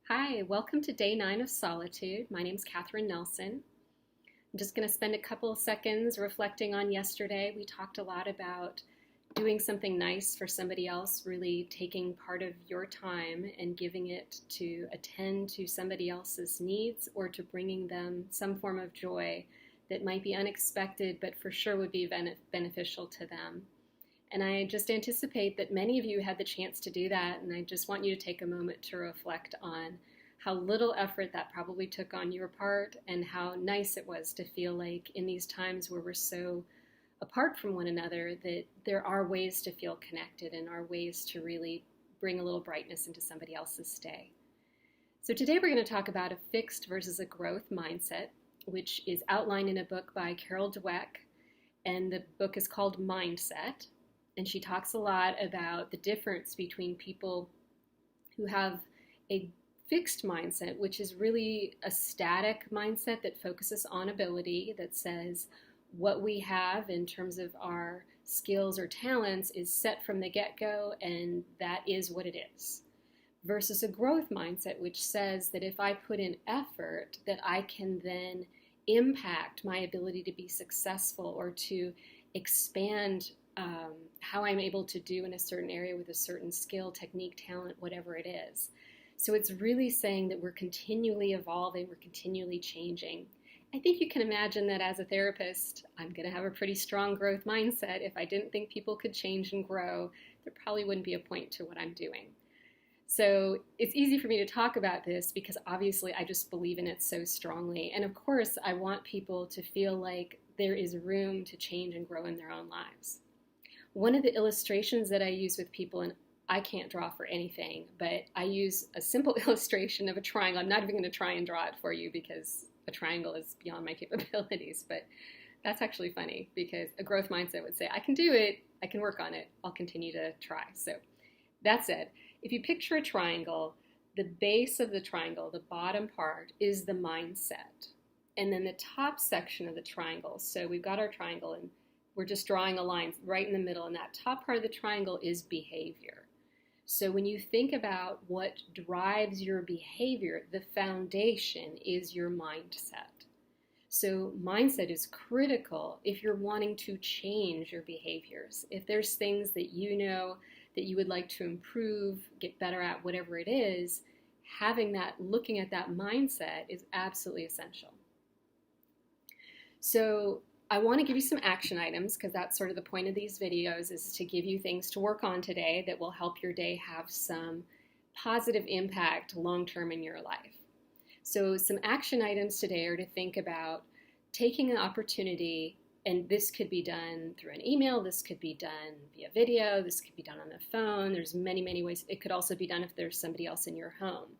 Hi, welcome to day 9 of Solitude. My name is Catherine Nelson. I'm just going to spend a couple of seconds reflecting on yesterday. We talked a lot about doing something nice for somebody else, really taking part of your time and giving it to attend to somebody else's needs or to bringing them some form of joy that might be unexpected but for sure would be beneficial to them. And I just anticipate that many of you had the chance to do that, and I just want you to take a moment to reflect on how little effort that probably took on your part and how nice it was to feel like in these times where we're so apart from one another that there are ways to feel connected and are ways to really bring a little brightness into somebody else's day. So today we're going to talk about a fixed versus a growth mindset, which is outlined in a book by Carol Dweck, and the book is called Mindset. And she talks a lot about the difference between people who have a fixed mindset, which is really a static mindset that focuses on ability, that says what we have in terms of our skills or talents is set from the get-go, and that is what it is. Versus a growth mindset, which says that if I put in effort, that I can then impact my ability to be successful or to expand how I'm able to do in a certain area with a certain skill, technique, talent, whatever it is. So it's really saying that we're continually evolving, we're continually changing. I think you can imagine that as a therapist, I'm going to have a pretty strong growth mindset. If I didn't think people could change and grow, there probably wouldn't be a point to what I'm doing. So it's easy for me to talk about this because obviously I just believe in it so strongly. And of course, I want people to feel like there is room to change and grow in their own lives. One of the illustrations that I use with people, and I can't draw for anything, but I use a simple illustration of a triangle. I'm not even going to try and draw it for you because a triangle is beyond my capabilities, but that's actually funny because a growth mindset would say, I can do it, I can work on it, I'll continue to try. So that said, if you picture a triangle, the base of the triangle, the bottom part, is the mindset. And then the top section of the triangle, so we've got our triangle and we're just drawing a line right in the middle, and that top part of the triangle is behavior. So when you think about what drives your behavior, the foundation is your mindset. So mindset is critical if you're wanting to change your behaviors. If there's things that you know that you would like to improve, get better at, whatever it is, having that, looking at that mindset is absolutely essential. So I want to give you some action items because that's sort of the point of these videos, is to give you things to work on today that will help your day have some positive impact long-term in your life. So some action items today are to think about taking an opportunity, and this could be done through an email, this could be done via video, this could be done on the phone. There's many, many ways. It could also be done if there's somebody else in your home.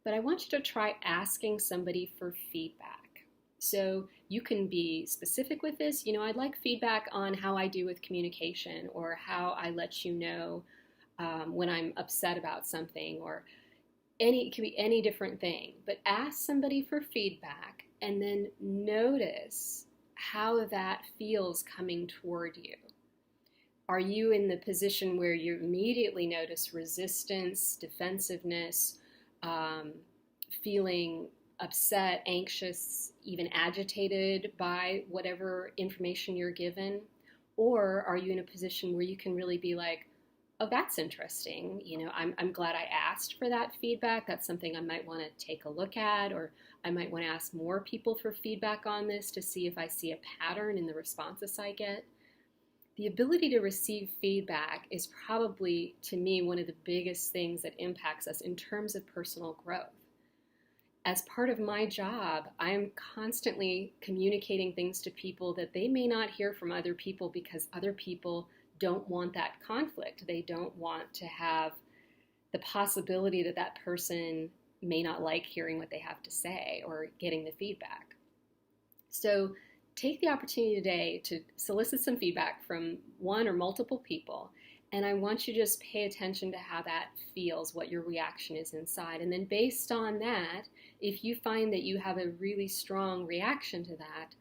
But I want you to try asking somebody for feedback. So you can be specific with this. You know, I'd like feedback on how I do with communication, or how I let you know when I'm upset about something, or it could be any different thing. But ask somebody for feedback and then notice how that feels coming toward you. Are you in the position where you immediately notice resistance, defensiveness, feeling upset, anxious, even agitated by whatever information you're given? Or are you in a position where you can really be like, oh, that's interesting. You know, I'm glad I asked for that feedback. That's something I might want to take a look at, or I might want to ask more people for feedback on this to see if I see a pattern in the responses I get. The ability to receive feedback is probably, to me, one of the biggest things that impacts us in terms of personal growth. As part of my job, I'm constantly communicating things to people that they may not hear from other people because other people don't want that conflict. They don't want to have the possibility that that person may not like hearing what they have to say or getting the feedback. So take the opportunity today to solicit some feedback from one or multiple people. And I want you to just pay attention to how that feels, what your reaction is inside. And then based on that, if you find that you have a really strong reaction to that,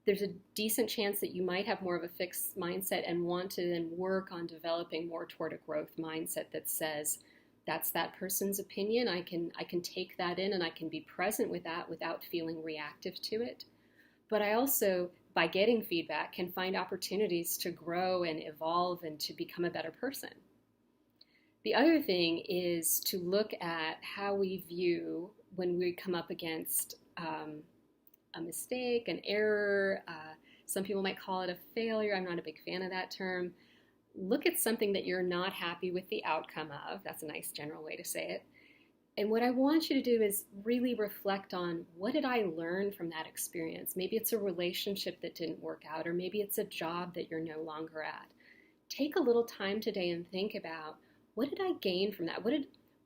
there's a decent chance that you might have more of a fixed mindset and want to then work on developing more toward a growth mindset that says, That's that person's opinion. I can take that in and I can be present with that without feeling reactive to it. But I also, by getting feedback, can find opportunities to grow and evolve and to become a better person. The other thing is to look at how we view when we come up against a mistake, an error. Some people might call it a failure. I'm not a big fan of that term. Look at something that you're not happy with the outcome of. That's a nice general way to say it. And what I want you to do is really reflect on, what did I learn from that experience? Maybe it's a relationship that didn't work out, or maybe it's a job that you're no longer at. Take a little time today and think about, what did I gain from that? What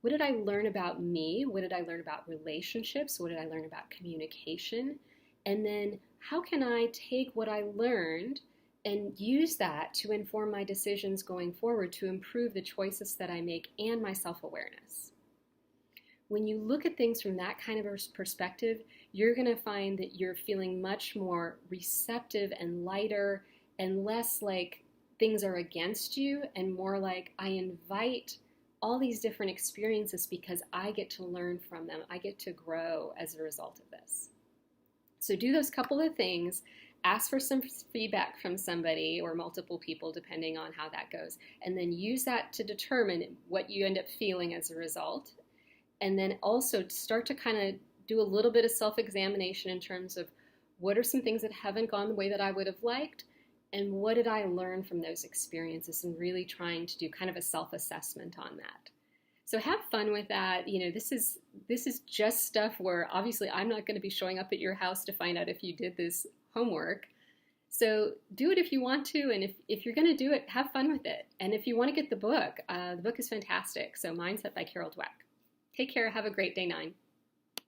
did I learn about me? What did I learn about relationships? What did I learn about communication? And then how can I take what I learned and use that to inform my decisions going forward to improve the choices that I make and my self-awareness? When you look at things from that kind of perspective, you're going to find that you're feeling much more receptive and lighter and less like things are against you, and more like, I invite all these different experiences because I get to learn from them. I get to grow as a result of this. So do those couple of things. Ask for some feedback from somebody or multiple people, depending on how that goes. And then use that to determine what you end up feeling as a result. And then also start to kind of do a little bit of self-examination in terms of, what are some things that haven't gone the way that I would have liked? And what did I learn from those experiences? And really trying to do kind of a self-assessment on that. So have fun with that. This is just stuff where obviously I'm not going to be showing up at your house to find out if you did this homework. So do it if you want to, and if you're going to do it, have fun with it. And if you want to get the book is fantastic. So Mindset by Carol Dweck. Take care. Have a great day 9.